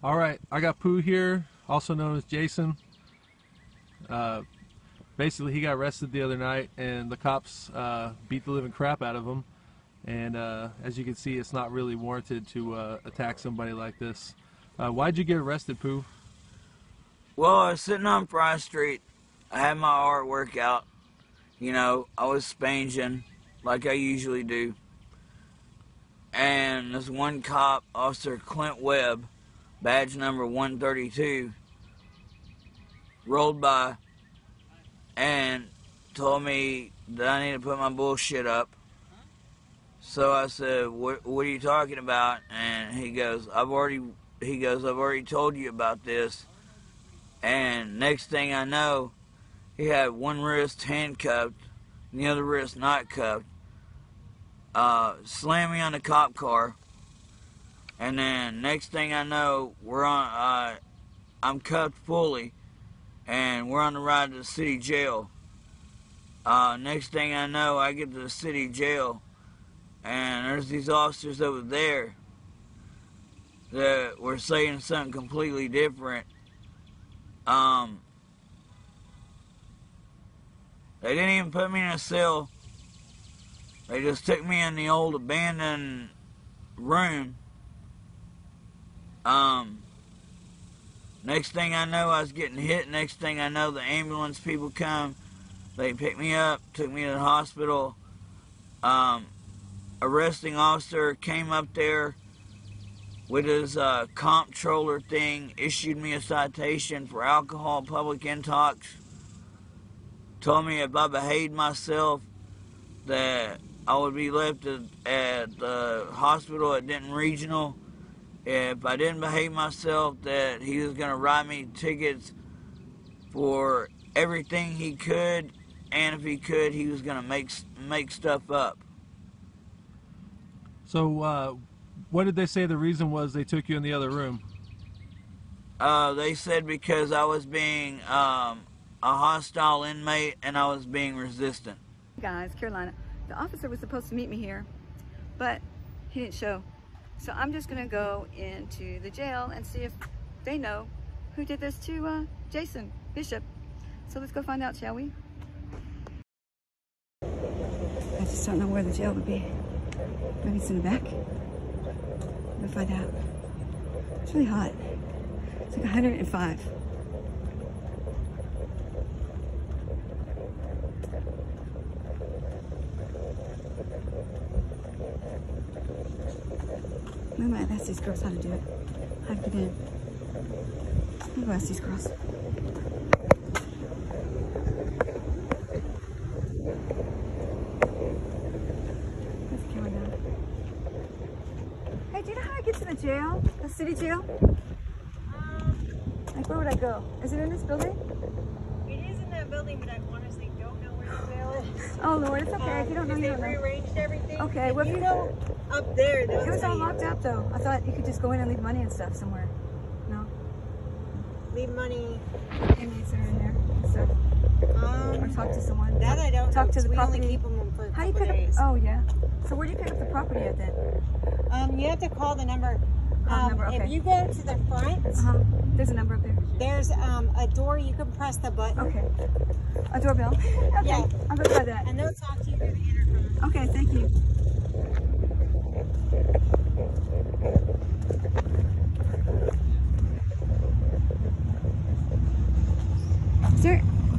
All right, I got Pooh here, also known as Jason. Basically, he got arrested the other night, and the cops beat the living crap out of him. And as you can see, it's not really warranted to attack somebody like this. Why'd you get arrested, Pooh? Well, I was sitting on Fry Street. I had my artwork out. You know, I was spanging like I usually do. And this one cop, Officer Clint Webb, badge number 132, rolled by and told me that I need to put my bullshit up. So I said, what are you talking about? And he goes, I've already told you about this. And next thing I know, he had one wrist handcuffed and the other wrist not cuffed. Slammed me on the cop car. And then next thing I know, I'm cuffed fully, and we're on the ride to the city jail. Next thing I know, I get to the city jail, and there's these officers over there that were saying something completely different. They didn't even put me in a cell. They just took me in the old abandoned room. Next thing I know, I was getting hit. Next thing I know, the ambulance people come. They picked me up, took me to the hospital. Arresting officer came up there with his comptroller thing, issued me a citation for alcohol public intox. Told me if I behaved myself that I would be left at the hospital at Denton Regional. If I didn't behave myself, that he was going to write me tickets for everything he could, and if he could, he was going to make stuff up. So, what did they say the reason was they took you in the other room? They said because I was being a hostile inmate and I was being resistant. Hey guys, Carolina. The officer was supposed to meet me here, but he didn't show. So I'm just gonna go into the jail and see if they know who did this to Jason Bishop. So let's go find out, shall we? I just don't know where the jail would be. Maybe it's in the back. We'll find out. It's really hot. It's like 105. I might ask these girls how to do it. How to get in. I'll go ask these girls. Where's the camera now? Hey, do you know how I get to the jail? The city jail? Like, where would I go? Is it in this building? It is in that building, but I honestly don't know where the jail is. Oh, Lord, it's okay. If you don't know, you don't know. They rearranged everything. Okay, well, if you go up there, it was all locked up, though. I thought you could just go in and leave money and stuff somewhere. No? Leave money. Inmates are in there and stuff. Or talk to someone. That I don't talk know. To the we property. only keep them for a How do you couple pick days. up? Oh, yeah. So where do you pick up the property at then? You have to call the number. Number, okay. If you go to the front, there's a number up there. there's a door. You can press the button. Okay. A doorbell. Okay. Yeah. I'll go try that. And they'll talk to you through the intercom. Okay, thank you.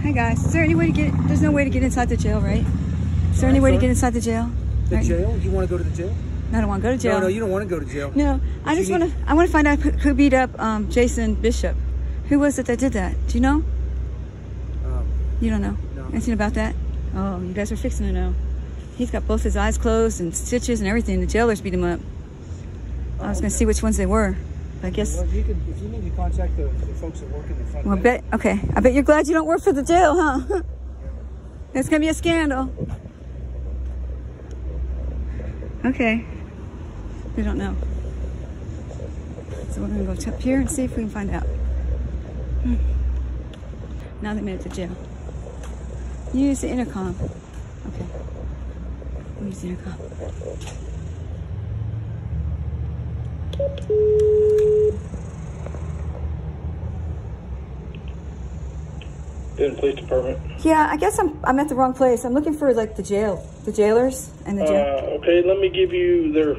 Hi guys, is there any way to get, there's no way to get inside the jail, right? Is there any way to get inside the jail? The jail? You want to go to the jail? No, I don't want to go to jail. No, you don't want to go to jail. No, I just want to, I want to find out who beat up Jason Bishop. Who was it that did that? Do you know? You don't know? No. Anything about that? Oh, you guys are fixing to know. He's got both his eyes closed and stitches and everything. The jailers beat him up. I was going to see which ones they were. I guess. Well, if you need to contact the folks that work in the front. Well, I bet you're glad you don't work for the jail, huh? It's gonna be a scandal. Okay. We don't know. So we're gonna go up here and see if we can find out. Now they made it to jail. Use the intercom. Okay. We'll use the intercom. Denton Police Department. Yeah, I guess I'm at the wrong place. I'm looking for like the jailers and the jail. Okay, let me give you their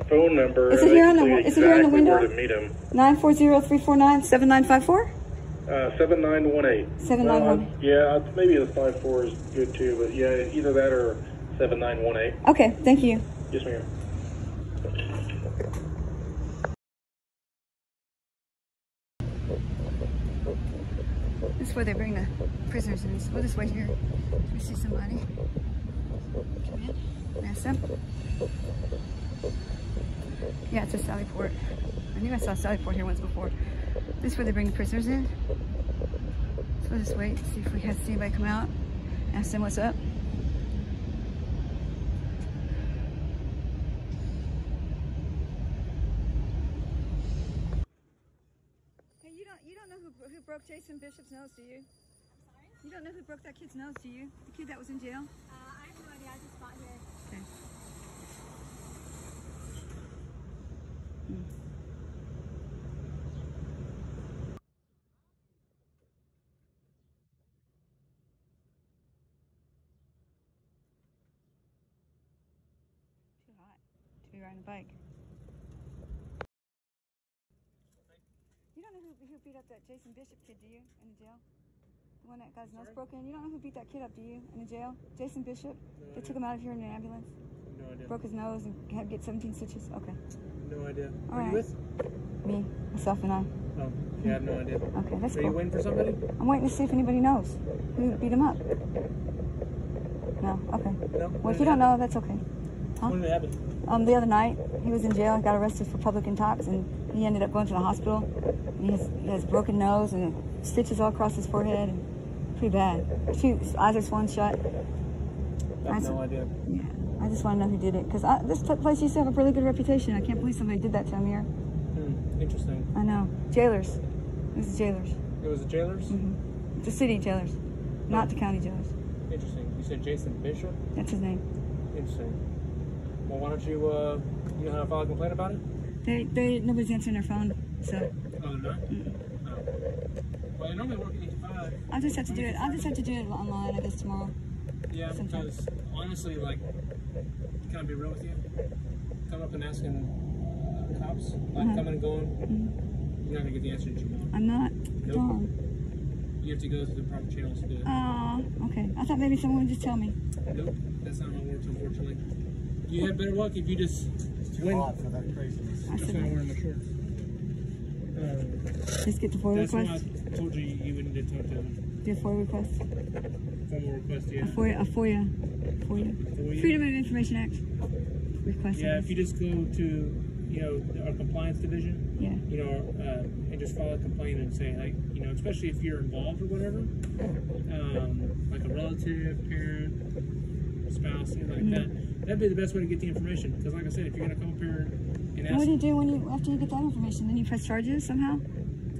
phone number. Is it here on the window? Where to meet them. 940-349-7954? 7918. 7918. Yeah, maybe the 54 is good too, but yeah, either that or 7918. Okay, thank you. Yes, ma'am. This is where they bring the prisoners in. So we'll just wait here. We see somebody. Come in. Ask them. Yeah, it's a Sallyport. I knew I saw Sallyport here once before. This is where they bring the prisoners in. So we'll just wait, see if we have anybody come out. Ask them what's up. Hey, you don't know who broke Jason Bishop's nose, do you? I'm sorry? You don't know who broke that kid's nose, do you? The kid that was in jail? I have no idea. I just got here. Okay. Too hot to be riding a bike. You don't know who beat up that Jason Bishop kid, do you? In the jail? The one that got his nose broken? You don't know who beat that kid up, do you? In the jail? Jason Bishop? They took him out of here in an ambulance? No idea. Broke his nose and had to get 17 stitches? Okay. No idea. All Are you right. with? Me, myself, and I. Oh, yeah, I have no idea. Okay, that's Are cool. you waiting for somebody? I'm waiting to see if anybody knows who beat him up. No? Okay. No. Well, if you don't know, that's okay. Huh? When did it happen? The other night, he was in jail. He got arrested for public intox, and he ended up going to the hospital. And he has a broken nose and stitches all across his forehead. And pretty bad. His eyes are swollen shut. I have no idea. Yeah, I just want to know who did it. Because this place used to have a really good reputation. I can't believe somebody did that to him here. Interesting. I know. Jailers. It was the jailers. It was the jailers? Mm-hmm. The city jailers, not the county jailers. Interesting. You said Jason Bishop? That's his name. Interesting. Well, why don't you know how to file a complaint about it? Nobody's answering their phone, so. Oh, they're not? Oh. Well, they normally work at 8 to 5. I'll just have to do it. I'll just have to do it online, I guess, tomorrow. Yeah, because honestly, like, can I be real with you? Come up and asking cops, like coming and going, you're not going to get the answer that you want. I'm not. Nope. Darn. You have to go through the proper channels to do it. Okay. I thought maybe someone would just tell me. Nope, that's not how it works, unfortunately. You had better luck if you just win. Hot for that craziness. That's why I'm wearing my shorts. Just get the FOIA That's request. why I told you you wouldn't need to talk to them. Do a FOIA request. Formal request, yeah. A FOIA. Freedom of Information Act request. Yeah, if you just go to, our compliance division, and just file a complaint and say, like, especially if you're involved or whatever, like a relative, parent, spouse, things like that, that'd be the best way to get the information. Because, like I said, if you're going to come up here and ask... What do you do after you get that information? Then you press charges somehow?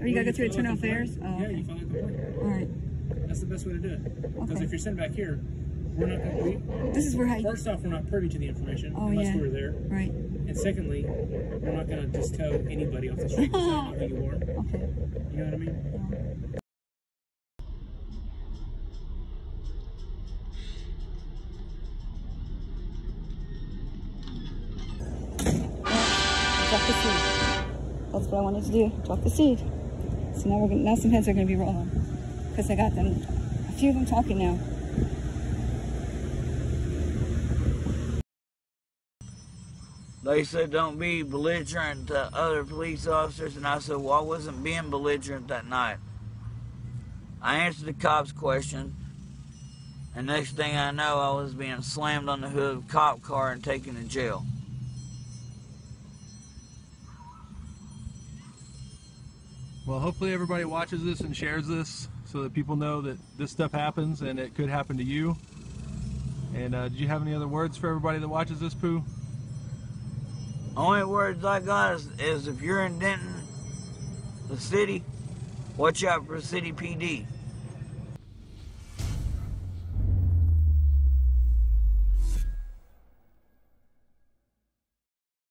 Or you got to go through Internal Affairs? Oh, yeah, you file a complaint. All right. That's the best way to do it. Because Okay. if you're sent back here, we're not going to... This is where First off, we're not privy to the information unless we were there. Right. And secondly, we're not going to just tell anybody off the street because I don't know who you are. Okay. You know what I mean? Drop the seed. That's what I wanted to do. Drop the seed. So now some heads are going to be rolling. Because I got them, a few of them talking now. They said don't be belligerent to other police officers, and I said, well, I wasn't being belligerent that night. I answered the cop's question, and next thing I know, I was being slammed on the hood of a cop car and taken to jail. Well, hopefully everybody watches this and shares this so that people know that this stuff happens and it could happen to you. And did you have any other words for everybody that watches this, Pooh? Only words I got is if you're in Denton, the city, watch out for city PD.